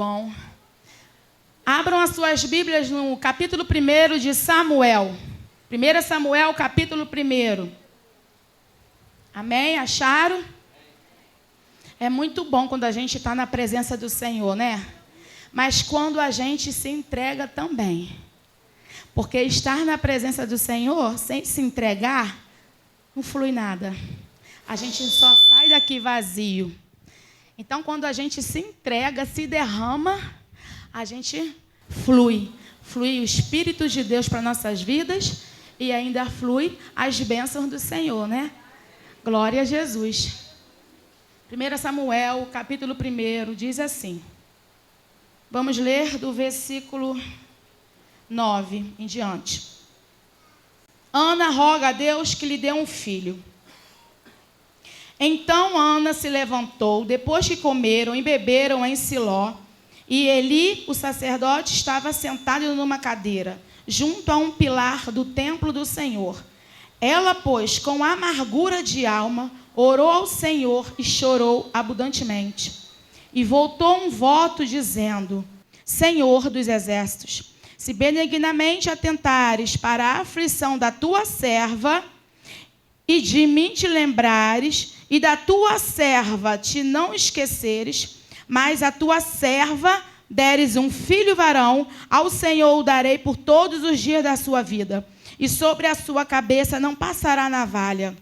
bom. Abram as suas Bíblias no capítulo 1 de Samuel. 1 Samuel, capítulo 1. Amém? Acharam? É muito bom quando a gente está na presença do Senhor, né? Mas quando a gente se entrega também. Porque estar na presença do Senhor, sem se entregar, não flui nada. A gente só sai daqui vazio. Então, quando a gente se entrega, se derrama, a gente flui. Flui o Espírito de Deus para nossas vidas e ainda flui as bênçãos do Senhor, né? Glória a Jesus. 1 Samuel, capítulo 1, diz assim. Vamos ler do versículo 9 em diante. Ana roga a Deus que lhe dê um filho. Então Ana se levantou, depois que comeram e beberam em Siló, e Eli, o sacerdote, estava sentado numa cadeira, junto a um pilar do templo do Senhor. Ela, pois, com amargura de alma, orou ao Senhor e chorou abundantemente. E voltou um voto dizendo: Senhor dos exércitos, se benignamente atentares para a aflição da tua serva, e de mim te lembrares, e da tua serva te não esqueceres, mas a tua serva deres um filho varão, ao Senhor o darei por todos os dias da sua vida, e sobre a sua cabeça não passará navalha.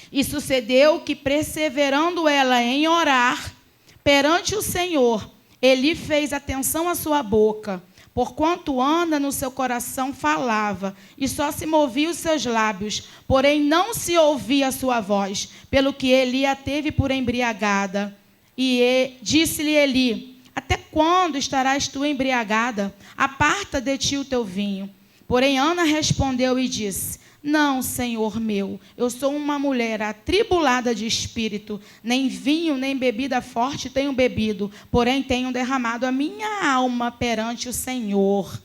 E sucedeu que, perseverando ela em orar perante o Senhor, Eli fez atenção à sua boca, porquanto Ana no seu coração falava, e só se movia os seus lábios, porém não se ouvia a sua voz, pelo que Eli a teve por embriagada. E disse-lhe Eli: até quando estarás tu embriagada? Aparta de ti o teu vinho. Porém Ana respondeu e disse: não, Senhor meu, eu sou uma mulher atribulada de espírito, nem vinho nem bebida forte tenho bebido, porém tenho derramado a minha alma perante o Senhor.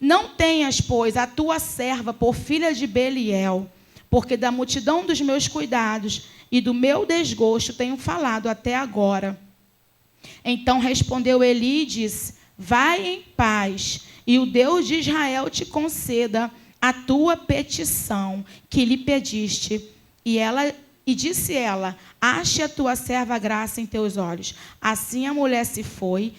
Não tenhas, pois, a tua serva por filha de Beliel, porque da multidão dos meus cuidados e do meu desgosto tenho falado até agora. Então respondeu Eli e disse: vai em paz, e o Deus de Israel te conceda a tua petição que lhe pediste. E disse ela: ache a tua serva graça em teus olhos. Assim a mulher se foi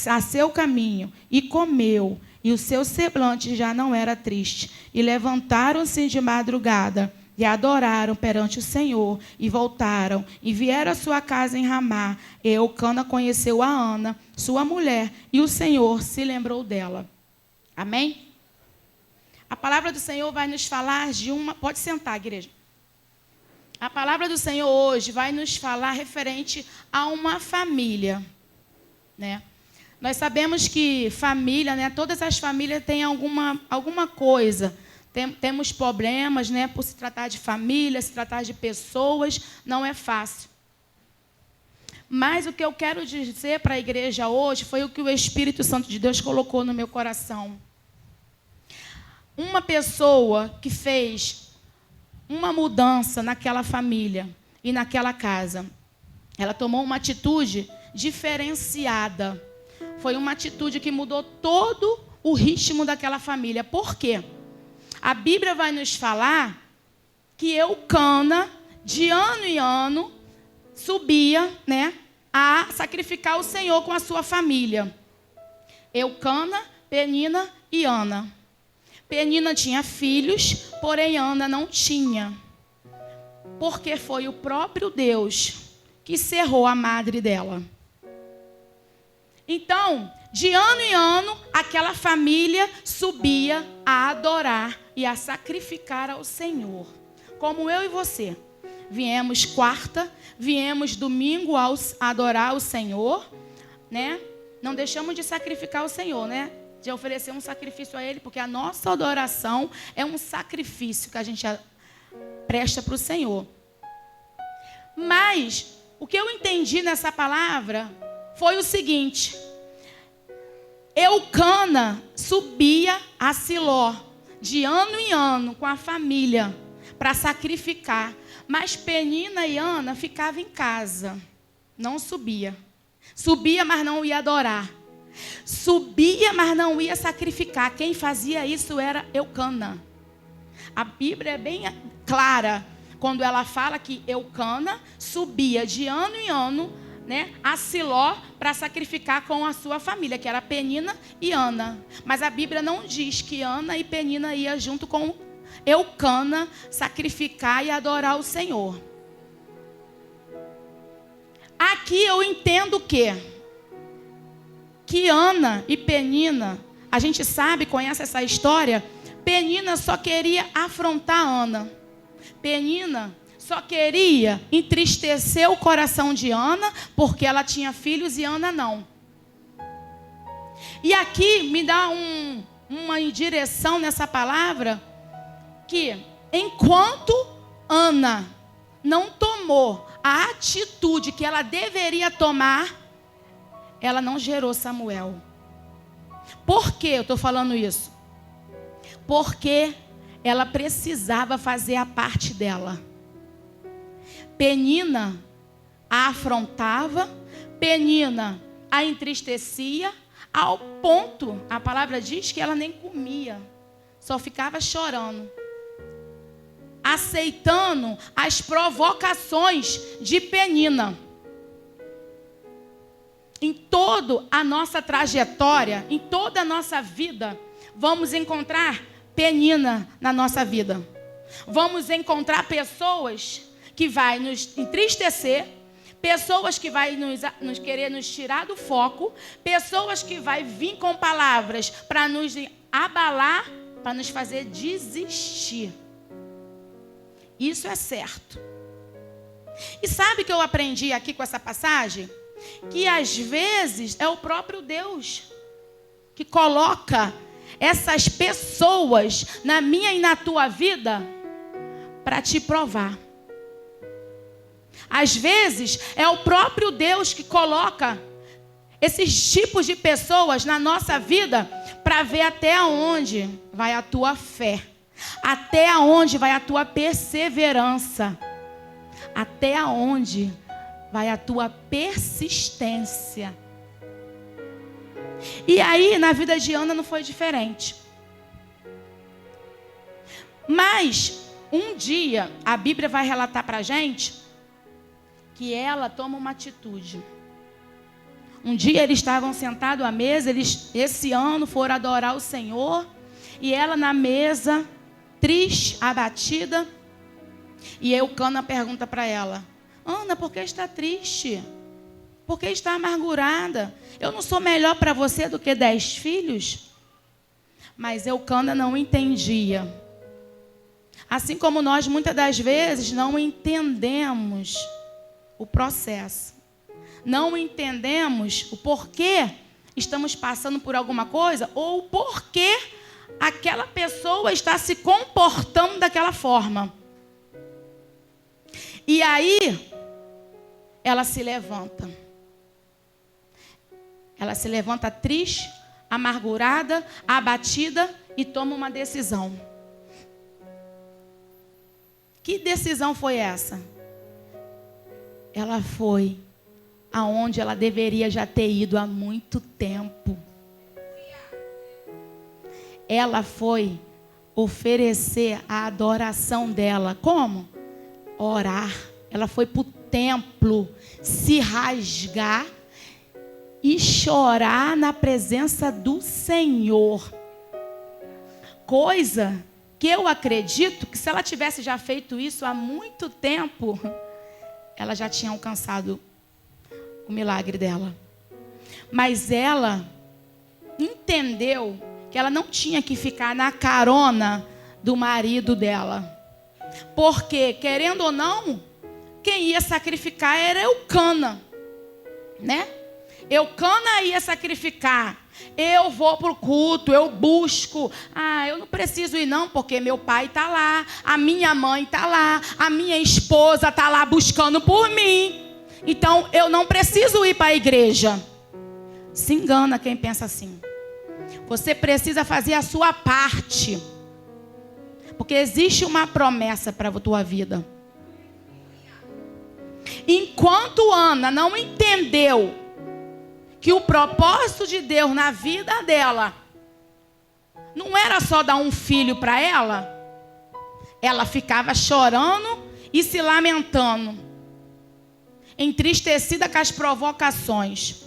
a seu caminho e comeu, e o seu semblante já não era triste. E levantaram-se de madrugada e adoraram perante o Senhor, e voltaram, e vieram à sua casa em Ramá. E Eucana conheceu a Ana, sua mulher, e o Senhor se lembrou dela. Amém? A palavra do Senhor vai nos falar de uma... Pode sentar, igreja. A palavra do Senhor hoje vai nos falar referente a uma família, né? Nós sabemos que família, né? Todas as famílias têm alguma coisa. Temos problemas, né? Por se tratar de família, se tratar de pessoas, não é fácil. Mas o que eu quero dizer para a igreja hoje foi o que o Espírito Santo de Deus colocou no meu coração. Uma pessoa que fez uma mudança naquela família e naquela casa, ela tomou uma atitude diferenciada. Foi uma atitude que mudou todo o ritmo daquela família. Por quê? A Bíblia vai nos falar que Eucana, de ano em ano, subia, né, a sacrificar o Senhor com a sua família. Eucana, Penina e Ana. Penina tinha filhos, porém Ana não tinha. Porque foi o próprio Deus que cerrou a madre dela. Então, de ano em ano, aquela família subia a adorar e a sacrificar ao Senhor. Como eu e você. Viemos quarta, viemos domingo a adorar o Senhor, né? Não deixamos de sacrificar o Senhor, né? De oferecer um sacrifício a Ele, porque a nossa adoração é um sacrifício que a gente presta para o Senhor. Mas, o que eu entendi nessa palavra foi o seguinte: Eucana subia a Siló, de ano em ano, com a família, para sacrificar. Mas Penina e Ana ficavam em casa, não subia. Subia, mas não ia adorar. Subia, mas não ia sacrificar. Quem fazia isso era Eucana. A Bíblia é bem clara quando ela fala que Eucana subia de ano em ano, né, a Siló para sacrificar com a sua família, que era Penina e Ana. Mas a Bíblia não diz que Ana e Penina iam junto com Eucana sacrificar e adorar o Senhor. Aqui eu entendo que Ana e Penina, a gente sabe, conhece essa história. Penina só queria afrontar Ana. Penina só queria entristecer o coração de Ana, porque ela tinha filhos e Ana não. E aqui me dá uma direção nessa palavra, que enquanto Ana não tomou a atitude que ela deveria tomar, ela não gerou Samuel. Por que eu estou falando isso? Porque ela precisava fazer a parte dela. Penina a afrontava, Penina a entristecia, ao ponto, a palavra diz que ela nem comia, só ficava chorando, aceitando as provocações de Penina. Em toda a nossa trajetória, em toda a nossa vida, vamos encontrar Penina na nossa vida. Vamos encontrar pessoas que vai nos entristecer, pessoas que vai nos querer nos tirar do foco, pessoas que vai vir com palavras para nos abalar, para nos fazer desistir. Isso é certo. E sabe o que eu aprendi aqui com essa passagem? Que às vezes é o próprio Deus que coloca essas pessoas na minha e na tua vida para te provar. Às vezes é o próprio Deus que coloca esses tipos de pessoas na nossa vida para ver até onde vai a tua fé, até onde vai a tua perseverança, até onde vai a tua persistência. E aí, na vida de Ana não foi diferente. Mas, um dia, a Bíblia vai relatar para a gente que ela toma uma atitude. Um dia eles estavam sentados à mesa, esse ano foram adorar o Senhor, e ela na mesa, triste, abatida, e Eucana pergunta para ela: Ana, por que está triste? Por que está amargurada? Eu não sou melhor para você do que 10 filhos? Mas Eucana não entendia. Assim como nós, muitas das vezes, não entendemos o processo. Não entendemos o porquê estamos passando por alguma coisa, ou o porquê aquela pessoa está se comportando daquela forma. E aí, ela se levanta. Ela se levanta triste, amargurada, abatida e toma uma decisão. Que decisão foi essa? Ela foi aonde ela deveria já ter ido há muito tempo. Ela foi oferecer a adoração dela. Como? Orar. Ela foi para o templo se rasgar e chorar na presença do Senhor. Coisa que eu acredito que se ela tivesse já feito isso há muito tempo, ela já tinha alcançado o milagre dela. Mas ela entendeu que ela não tinha que ficar na carona do marido dela. Porque, querendo ou não, quem ia sacrificar era Eucana, né? Eucana ia sacrificar. Eu vou para o culto, eu busco. Eu não preciso ir não, porque meu pai está lá, a minha mãe está lá, a minha esposa está lá buscando por mim. Então, eu não preciso ir para a igreja. Se engana quem pensa assim. Você precisa fazer a sua parte. Porque existe uma promessa para a tua vida. Enquanto Ana não entendeu que o propósito de Deus na vida dela não era só dar um filho para ela, ela ficava chorando e se lamentando, entristecida com as provocações,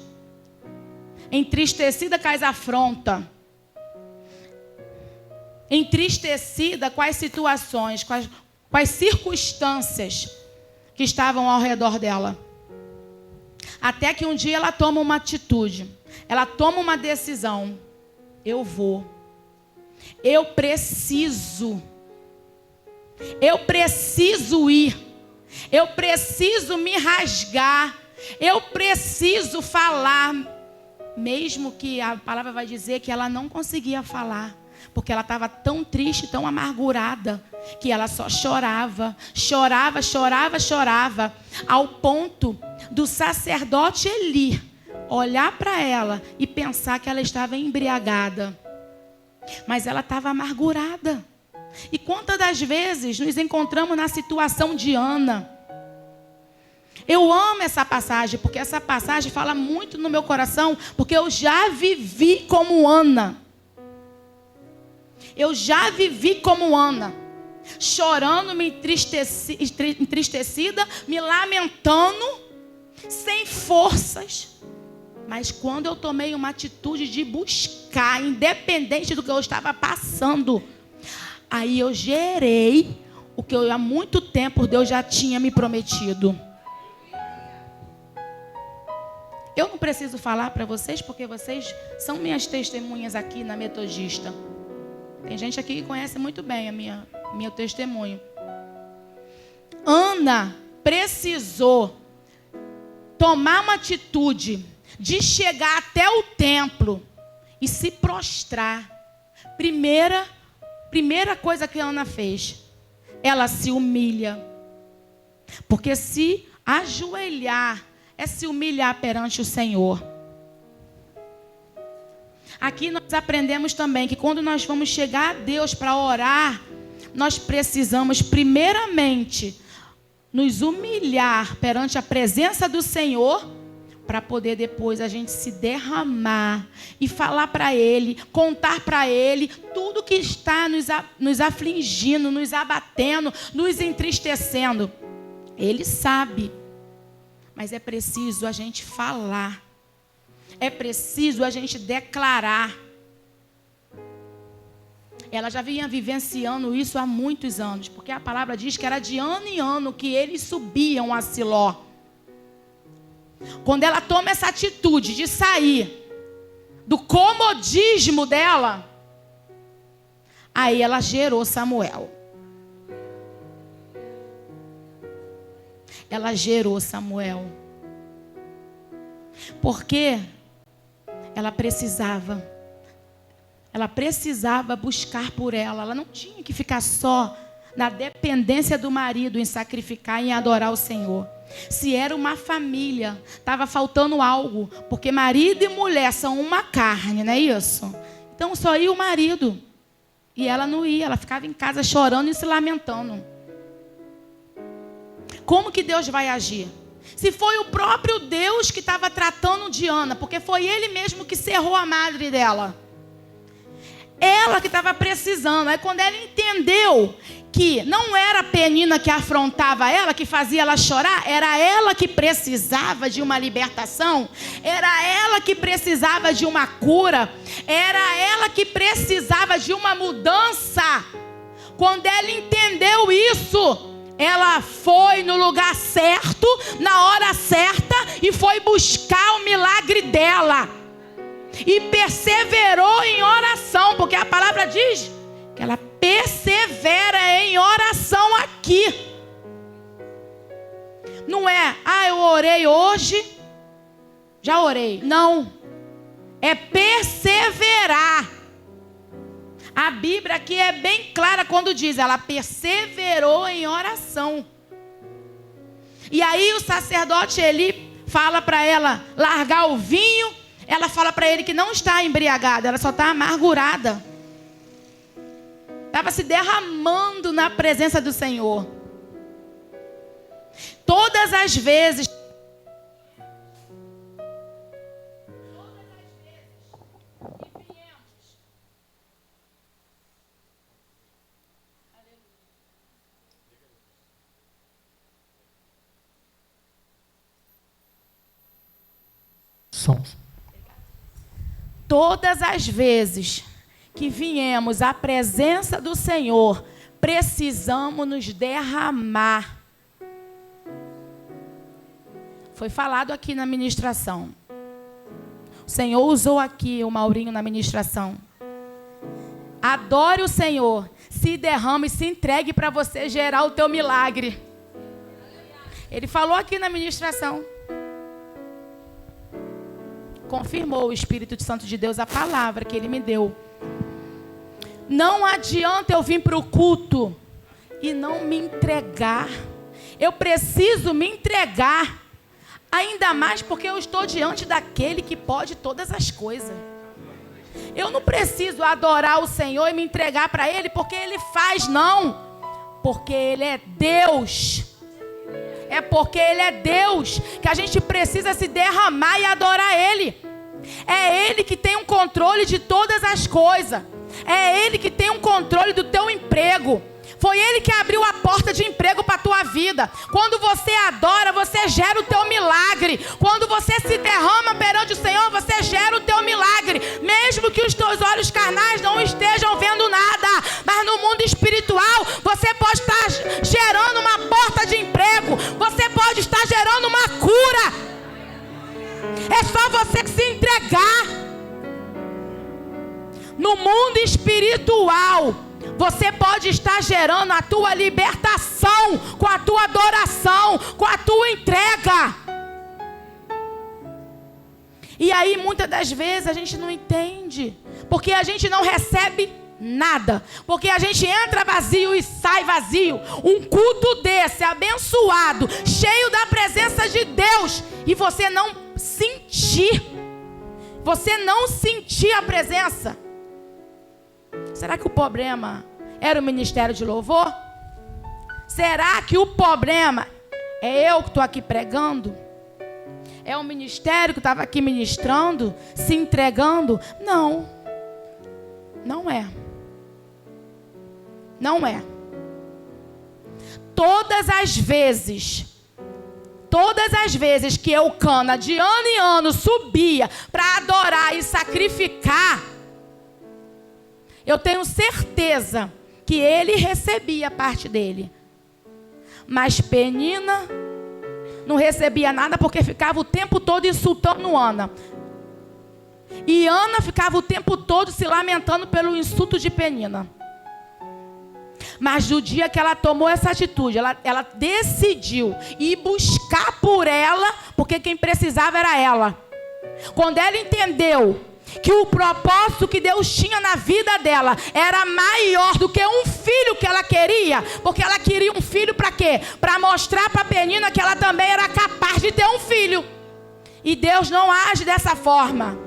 entristecida com as afrontas, entristecida com as situações, com as circunstâncias que estavam ao redor dela. Até que um dia ela toma uma atitude, ela toma uma decisão. Eu vou. Eu preciso ir. Eu preciso me rasgar. Eu preciso falar. Mesmo que a palavra vai dizer que ela não conseguia falar. Porque ela estava tão triste, tão amargurada, que ela só chorava, chorava, chorava, chorava, ao ponto do sacerdote Eli olhar para ela e pensar que ela estava embriagada. Mas ela estava amargurada. E quantas das vezes nos encontramos na situação de Ana? Eu amo essa passagem, porque essa passagem fala muito no meu coração, porque eu já vivi como Ana. Eu já vivi como Ana, chorando, me entristecida, me lamentando, sem forças. Mas quando eu tomei uma atitude de buscar, independente do que eu estava passando, aí eu gerei o que há muito tempo Deus já tinha me prometido. Eu não preciso falar para vocês, porque vocês são minhas testemunhas aqui na Metodista. Tem gente aqui que conhece muito bem meu testemunho. Ana precisou tomar uma atitude de chegar até o templo e se prostrar. Primeira coisa que Ana fez, ela se humilha. Porque se ajoelhar é se humilhar perante o Senhor. Aqui nós aprendemos também que quando nós vamos chegar a Deus para orar, nós precisamos primeiramente nos humilhar perante a presença do Senhor, para poder depois a gente se derramar e falar para Ele, contar para Ele tudo que está nos afligindo, nos abatendo, nos entristecendo. Ele sabe, mas é preciso a gente falar. É preciso a gente declarar. Ela já vinha vivenciando isso há muitos anos, porque a palavra diz que era de ano em ano que eles subiam a Siló. Quando ela toma essa atitude de sair do comodismo dela, aí ela gerou Samuel. Ela gerou Samuel. Porque ela precisava buscar por ela. Ela não tinha que ficar só na dependência do marido em sacrificar e em adorar o Senhor. Se era uma família, estava faltando algo, porque marido e mulher são uma carne, não é isso? Então só ia o marido. E ela não ia, ela ficava em casa chorando e se lamentando. Como que Deus vai agir? Se foi o próprio Deus que estava tratando de Ana, porque foi Ele mesmo que cerrou a madre dela. Ela que estava precisando. Aí quando ela entendeu que não era a Penina que afrontava ela, que fazia ela chorar, era ela que precisava de uma libertação, era ela que precisava de uma cura, era ela que precisava de uma mudança. Quando ela entendeu isso, ela foi no lugar certo, na hora certa, e foi buscar o milagre dela. E perseverou em oração, porque a palavra diz que ela persevera em oração aqui. Não é, eu orei hoje, já orei. Não, é perseverar. A Bíblia aqui é bem clara quando diz, ela perseverou em oração. E aí o sacerdote Eli fala para ela largar o vinho. Ela fala para ele que não está embriagada, ela só está amargurada. Estava se derramando na presença do Senhor. Todas as vezes Todas as vezes que viemos à presença do Senhor, precisamos nos derramar. Foi falado aqui na ministração. O Senhor usou aqui o Maurinho na ministração. Adore o Senhor, se derrame e se entregue para você gerar o teu milagre. Ele falou aqui na ministração. Confirmou o Espírito Santo de Deus a palavra que Ele me deu. Não adianta eu vir para o culto e não me entregar. Eu preciso me entregar. Ainda mais porque eu estou diante daquele que pode todas as coisas. Eu não preciso adorar o Senhor e me entregar para Ele porque Ele faz, não. Porque Ele é Deus. É porque Ele é Deus que a gente precisa se derramar e adorar Ele. É Ele que tem um controle de todas as coisas. É Ele que tem um controle do teu emprego. Foi Ele que abriu a porta de emprego para a tua vida. Quando você adora, você gera o teu milagre. Quando você se derrama perante o Senhor, você gera o teu milagre. Mesmo que os teus olhos carnais não estejam vendo nada. Mas no mundo espiritual, você pode estar gerando uma porta de emprego. Você pode estar gerando uma cura. É só você se entregar. No mundo espiritual, você pode estar gerando a tua libertação com a tua adoração, com a tua entrega. E aí, muitas das vezes, a gente não entende. Porque a gente não recebe nada. Porque a gente entra vazio e sai vazio. Um culto desse, abençoado, cheio da presença de Deus. E você não sentir. Você não sentir a presença. Será que o problema era o ministério de louvor? Será que o problema é eu que estou aqui pregando? É o ministério que estava aqui ministrando, se entregando? Não. Não é. Não é. Todas as vezes que Eucana, de ano em ano, subia para adorar e sacrificar, eu tenho certeza que ele recebia a parte dele. Mas Penina não recebia nada porque ficava o tempo todo insultando Ana. E Ana ficava o tempo todo se lamentando pelo insulto de Penina. Mas no dia que ela tomou essa atitude, ela decidiu ir buscar por ela, porque quem precisava era ela. Quando ela entendeu que o propósito que Deus tinha na vida dela era maior do que um filho que ela queria, porque ela queria um filho para quê? Para mostrar para a Penina que ela também era capaz de ter um filho. E Deus não age dessa forma.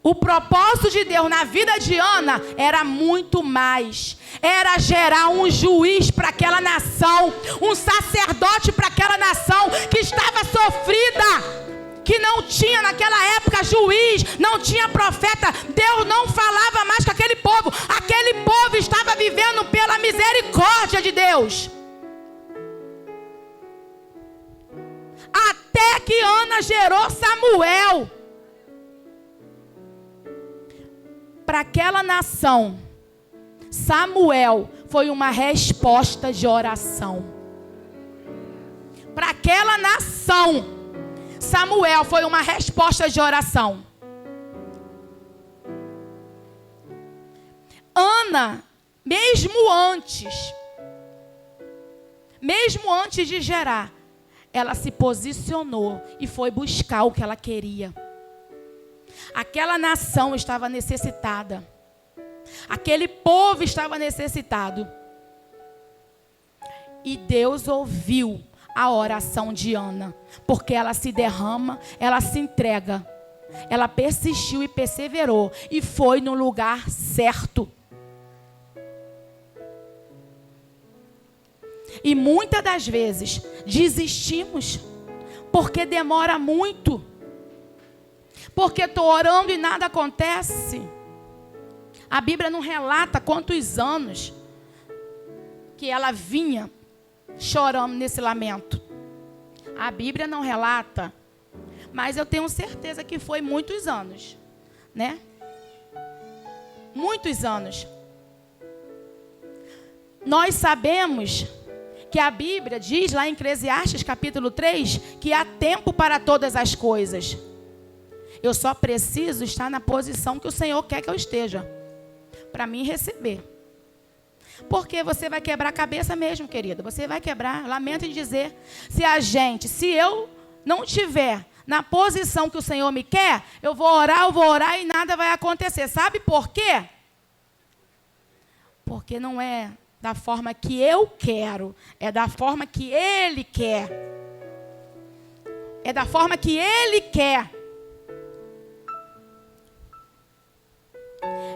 O propósito de Deus na vida de Ana era muito mais. Era gerar um juiz para aquela nação, um sacerdote para aquela nação que estava sofrida, que não tinha naquela época juiz, não tinha profeta. Deus não falava mais com aquele povo. Aquele povo estava vivendo pela misericórdia de Deus. Até que Ana gerou Samuel. Para aquela nação, Samuel foi uma resposta de oração. Para aquela nação, Samuel foi uma resposta de oração. Ana, mesmo antes de gerar, ela se posicionou e foi buscar o que ela queria. Aquela nação estava necessitada. Aquele povo estava necessitado. E Deus ouviu a oração de Ana, porque ela se derrama, ela se entrega. Ela persistiu e perseverou e foi no lugar certo. E muitas das vezes desistimos porque demora muito. porque estou orando e nada acontece. A Bíblia não relata quantos anos que ela vinha chorando nesse lamento. A Bíblia não relata, mas eu tenho certeza que foi muitos anos, né? Muitos anos. Nós sabemos que a Bíblia diz lá em Eclesiastes capítulo 3, que há tempo para todas as coisas. Eu só preciso estar na posição que o Senhor quer que eu esteja, para mim receber. Porque você vai quebrar a cabeça mesmo, querida. Você vai quebrar, lamento em dizer. Se eu não estiver na posição que o Senhor me quer, eu vou orar e nada vai acontecer. Sabe por quê? Porque não é da forma que eu quero, é da forma que Ele quer. É da forma que Ele quer.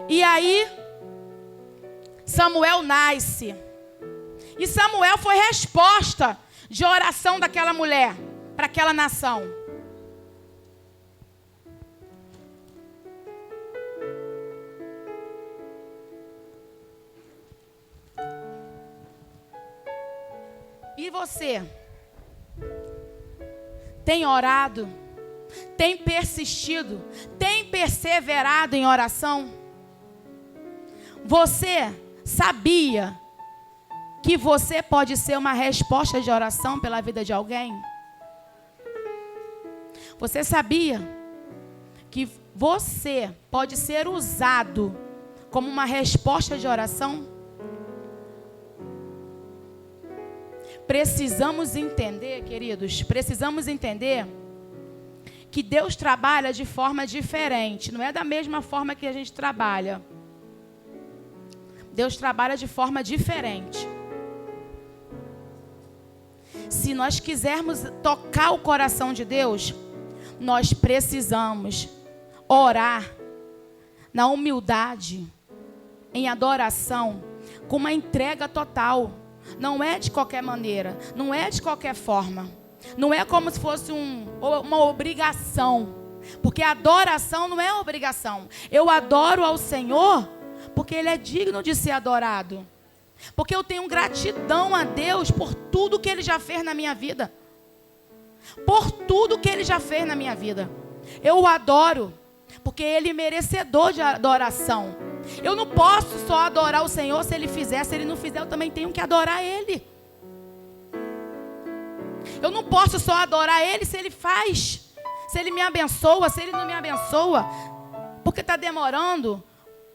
E aí, Samuel nasce. E Samuel foi resposta de oração daquela mulher para aquela nação. E você? Tem orado? Tem persistido? Tem perseverado em oração? Você sabia que você pode ser uma resposta de oração pela vida de alguém? Você sabia que você pode ser usado como uma resposta de oração? Precisamos entender, queridos, que Deus trabalha de forma diferente. Não é da mesma forma que a gente trabalha. Deus trabalha de forma diferente. Se nós quisermos tocar o coração de Deus, nós precisamos orar na humildade, em adoração, com uma entrega total. Não é de qualquer maneira, não é de qualquer forma. Não é como se fosse uma obrigação. Porque a adoração não é obrigação. Eu adoro ao Senhor porque Ele é digno de ser adorado. Porque eu tenho gratidão a Deus por tudo que Ele já fez na minha vida. Por tudo que Ele já fez na minha vida. Eu o adoro porque Ele é merecedor de adoração. Eu não posso só adorar o Senhor se Ele fizer. Se Ele não fizer, eu também tenho que adorar Ele. Eu não posso só adorar Ele se Ele faz. Se Ele me abençoa, se Ele não me abençoa. Porque está demorando.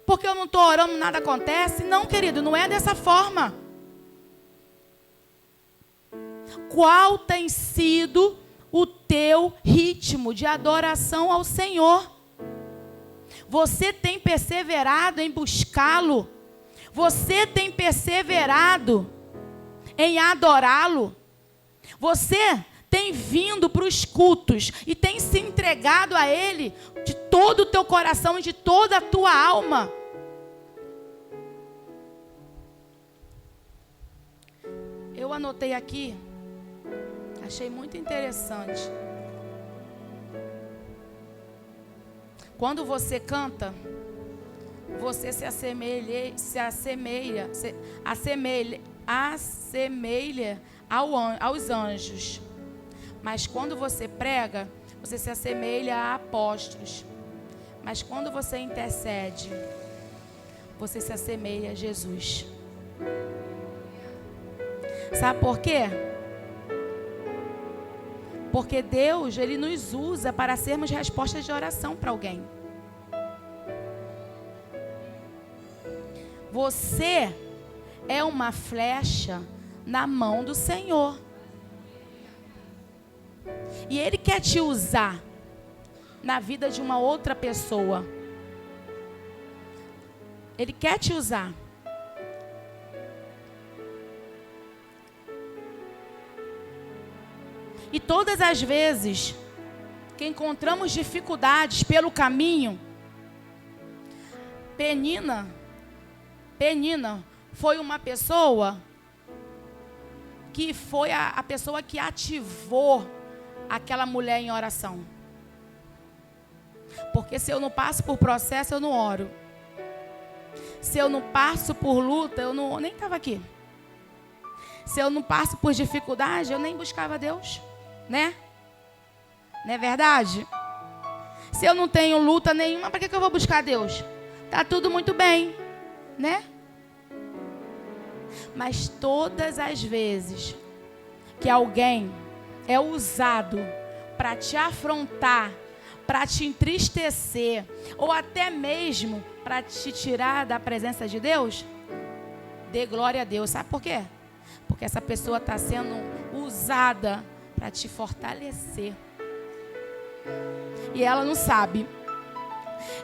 Porque eu não estou orando, nada acontece. Não, querido, não é dessa forma. Qual tem sido o teu ritmo de adoração ao Senhor? Você tem perseverado em buscá-lo? Você tem perseverado em adorá-lo? Você tem vindo para os cultos e tem se entregado a Ele de todo o teu coração e de toda a tua alma? Eu anotei aqui, achei muito interessante. Quando você canta, você se assemelha aos anjos. Mas quando você prega, você se assemelha a apóstolos. Mas quando você intercede, você se assemelha a Jesus. Sabe por quê? Porque Deus, Ele nos usa para sermos respostas de oração para alguém. Você é uma flecha na mão do Senhor. E Ele quer te usar na vida de uma outra pessoa. Ele quer te usar. E todas as vezes que encontramos dificuldades pelo caminho, Penina foi uma pessoa que foi a pessoa que ativou aquela mulher em oração. Porque se eu não passo por processo, eu não oro. Se eu não passo por luta, eu nem estava aqui. Se eu não passo por dificuldade, eu nem buscava Deus, né? Não é verdade? Se eu não tenho luta nenhuma, para que eu vou buscar Deus? Tá tudo muito bem, né? Mas todas as vezes que alguém é usado para te afrontar, para te entristecer, ou até mesmo para te tirar da presença de Deus, dê glória a Deus. Sabe por quê? Porque essa pessoa está sendo usada para te fortalecer. E ela não sabe.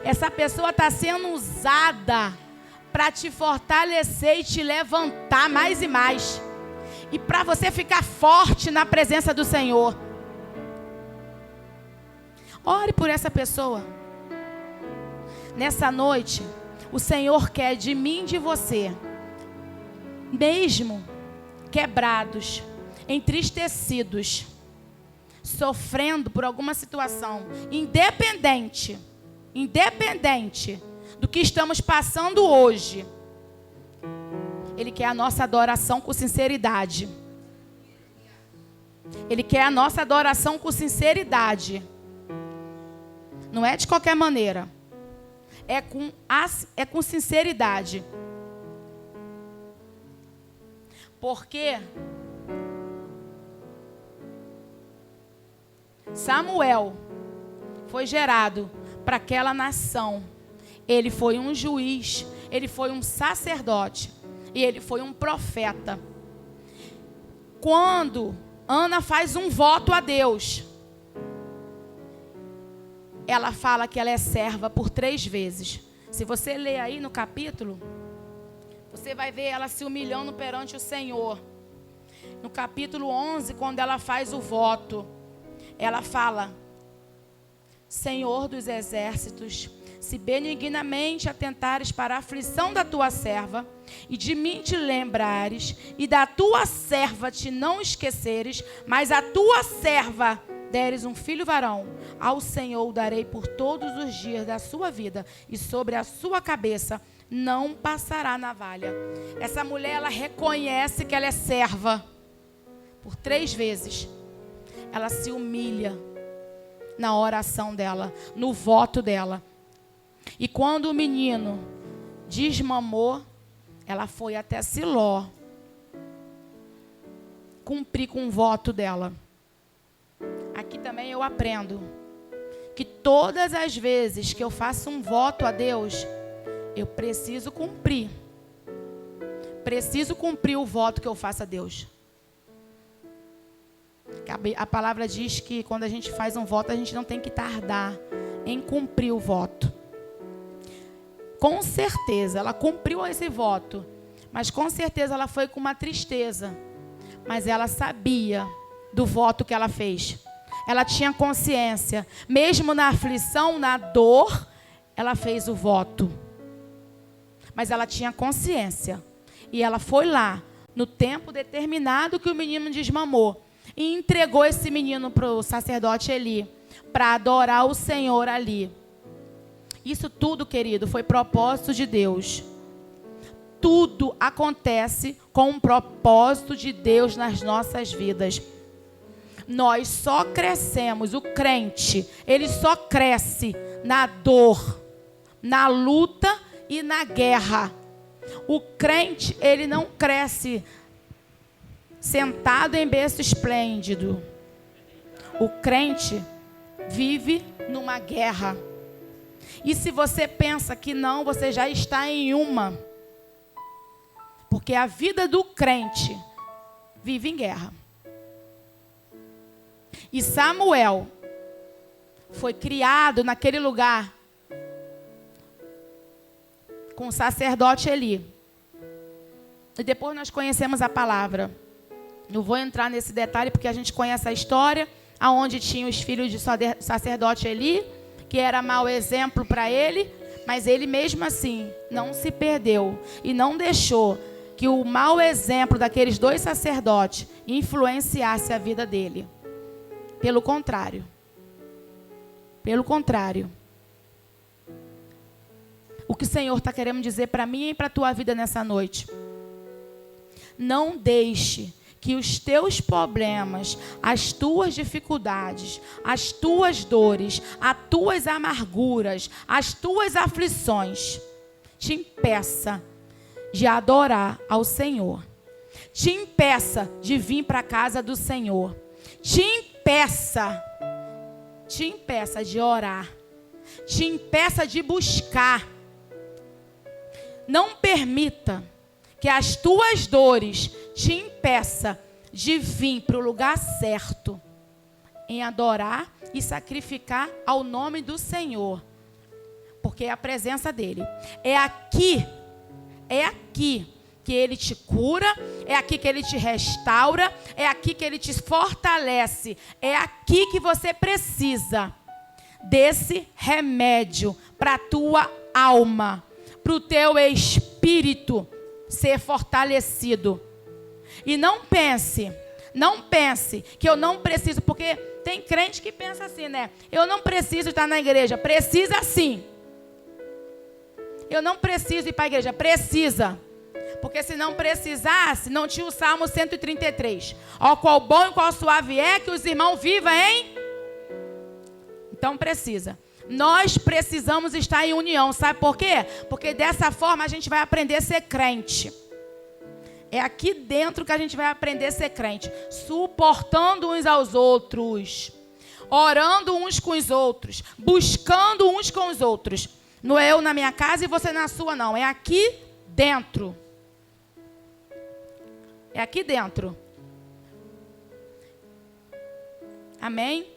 Essa pessoa está sendo usada para te fortalecer e te levantar mais e mais. E para você ficar forte na presença do Senhor. Ore por essa pessoa. Nessa noite, o Senhor quer de mim e de você, mesmo quebrados, entristecidos, sofrendo por alguma situação, independente do que estamos passando hoje, Ele quer a nossa adoração com sinceridade. Ele quer a nossa adoração com sinceridade. Não é de qualquer maneira. É com sinceridade. Porque Samuel foi gerado para aquela nação. Ele foi um juiz, ele foi um sacerdote e ele foi um profeta. Quando Ana faz um voto a Deus, ela fala que ela é serva por 3 vezes. Se você ler aí no capítulo, você vai ver ela se humilhando perante o Senhor. No capítulo 11, quando ela faz o voto, ela fala: Senhor dos exércitos, se benignamente atentares para a aflição da tua serva, e de mim te lembrares, e da tua serva te não esqueceres, mas a tua serva deres um filho varão, ao Senhor o darei por todos os dias da sua vida, e sobre a sua cabeça não passará navalha. Essa mulher, ela reconhece que ela é serva. Por 3 vezes ela se humilha na oração dela, no voto dela. E quando o menino desmamou, ela foi até Siló cumprir com o voto dela. Aqui também eu aprendo que todas as vezes que eu faço um voto a Deus, eu preciso cumprir. Preciso cumprir o voto que eu faço a Deus. A palavra diz que quando a gente faz um voto, a gente não tem que tardar em cumprir o voto. Com certeza, ela cumpriu esse voto, mas com certeza ela foi com uma tristeza. Mas ela sabia do voto que ela fez. Ela tinha consciência. Mesmo na aflição, na dor, ela fez o voto. Mas ela tinha consciência. E ela foi lá, no tempo determinado que o menino desmamou, e entregou esse menino para o sacerdote Eli, para adorar o Senhor ali. Isso tudo, querido, foi propósito de Deus. Tudo acontece com um propósito de Deus nas nossas vidas. Nós só crescemos, o crente, ele só cresce na dor, na luta e na guerra. O crente, ele não cresce sentado em berço esplêndido. O crente vive numa guerra. E se você pensa que não, você já está em uma. Porque a vida do crente vive em guerra. E Samuel foi criado naquele lugar com o sacerdote Eli. E depois nós conhecemos a palavra. Não vou entrar nesse detalhe porque a gente conhece a história, aonde tinha os filhos de sacerdote Eli, que era mau exemplo para ele, mas ele mesmo assim não se perdeu e não deixou que o mau exemplo daqueles 2 sacerdotes influenciasse a vida dele. Pelo contrário. que o Senhor está querendo dizer para mim e para a tua vida nessa noite. Não deixe que os teus problemas, as tuas dificuldades, as tuas dores, as tuas amarguras, as tuas aflições te impeça de adorar ao Senhor. Te impeça de vir para a casa do Senhor. Te impeça de orar. Te impeça de buscar. Não permita que as tuas dores te impeça de vir para o lugar certo em adorar e sacrificar ao nome do Senhor. Porque é a presença dele. É aqui que ele te cura, é aqui que ele te restaura, é aqui que ele te fortalece. É aqui que você precisa desse remédio para a tua alma, para o teu espírito ser fortalecido. E não pense que eu não preciso, porque tem crente que pensa assim, né? Eu não preciso estar na igreja. Precisa sim. Eu não preciso ir para a igreja. Precisa. Porque se não precisasse, não tinha o Salmo 133. Ó, qual bom e qual suave é que os irmãos vivam, hein? Então precisa. Nós precisamos estar em união. Sabe por quê? Porque dessa forma a gente vai aprender a ser crente. É aqui dentro que a gente vai aprender a ser crente. Suportando uns aos outros. Orando uns com os outros. Buscando uns com os outros. Não é eu na minha casa e você na sua, não. É aqui dentro. É aqui dentro. Amém?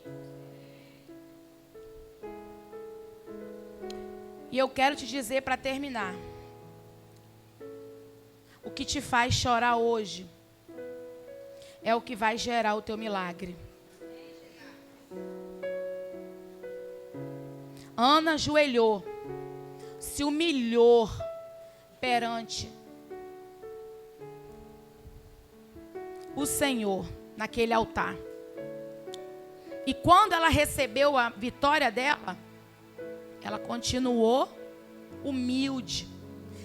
E eu quero te dizer para terminar. O que te faz chorar hoje é o que vai gerar o teu milagre. Ana ajoelhou, se humilhou perante o Senhor naquele altar. E quando ela recebeu a vitória dela, ela continuou humilde,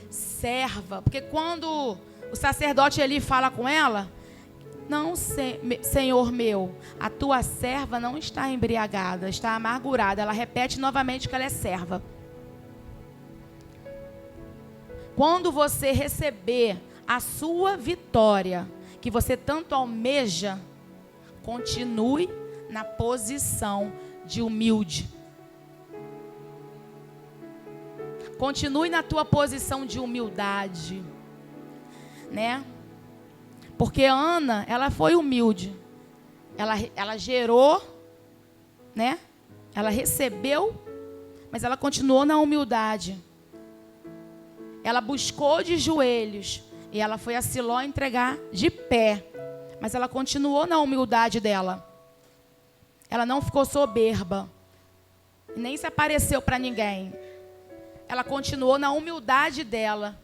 serva. Porque quando o sacerdote ali fala com ela, não, Senhor meu, a tua serva não está embriagada, está amargurada. Ela repete novamente que ela é serva. Quando você receber a sua vitória, que você tanto almeja, continue na posição de humilde. Continue na tua posição de humildade, né? Porque Ana, ela foi humilde. Ela gerou, né? Ela recebeu, mas ela continuou na humildade. Ela buscou de joelhos e ela foi a Siló entregar de pé. Mas ela continuou na humildade dela. Ela não ficou soberba. Nem se apareceu para ninguém. Ela continuou na humildade dela.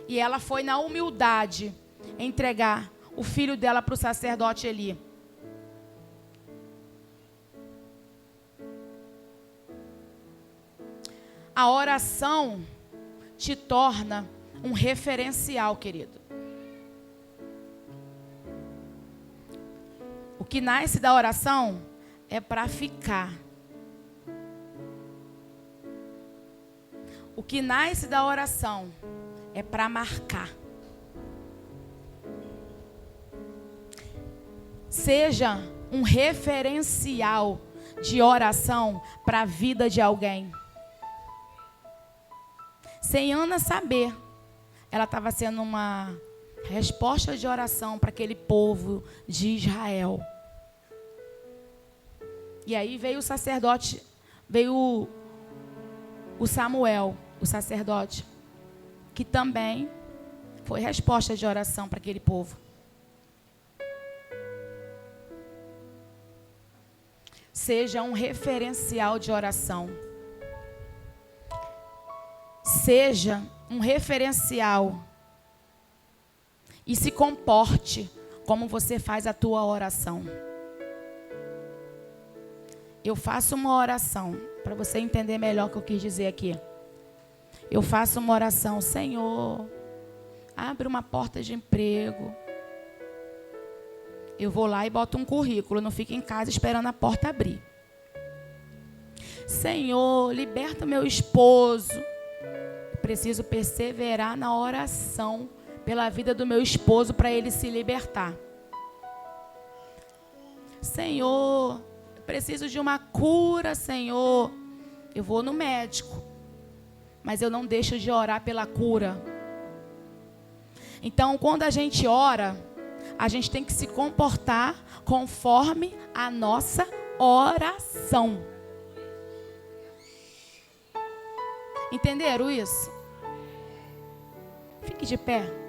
E ela foi na humildade entregar o filho dela para o sacerdote Eli. A oração te torna um referencial, querido. O que nasce da oração é para ficar. O que nasce da oração é para marcar. Seja um referencial de oração para a vida de alguém. Sem Ana saber, ela estava sendo uma resposta de oração para aquele povo de Israel. E aí veio o sacerdote, veio o Samuel, o sacerdote, que também foi resposta de oração para aquele povo. Seja um referencial de oração. Seja um referencial. E se comporte como você faz a tua oração. Eu faço uma oração, para você entender melhor o que eu quis dizer aqui. eu faço uma oração: Senhor, abre uma porta de emprego. Eu vou lá e boto um currículo, não fico em casa esperando a porta abrir. Senhor, liberta meu esposo. Preciso perseverar na oração pela vida do meu esposo para ele se libertar. Senhor, eu preciso de uma cura, Senhor. Eu vou no médico, mas eu não deixo de orar pela cura. Então, quando a gente ora, a gente tem que se comportar conforme a nossa oração. Entenderam isso? Fique de pé.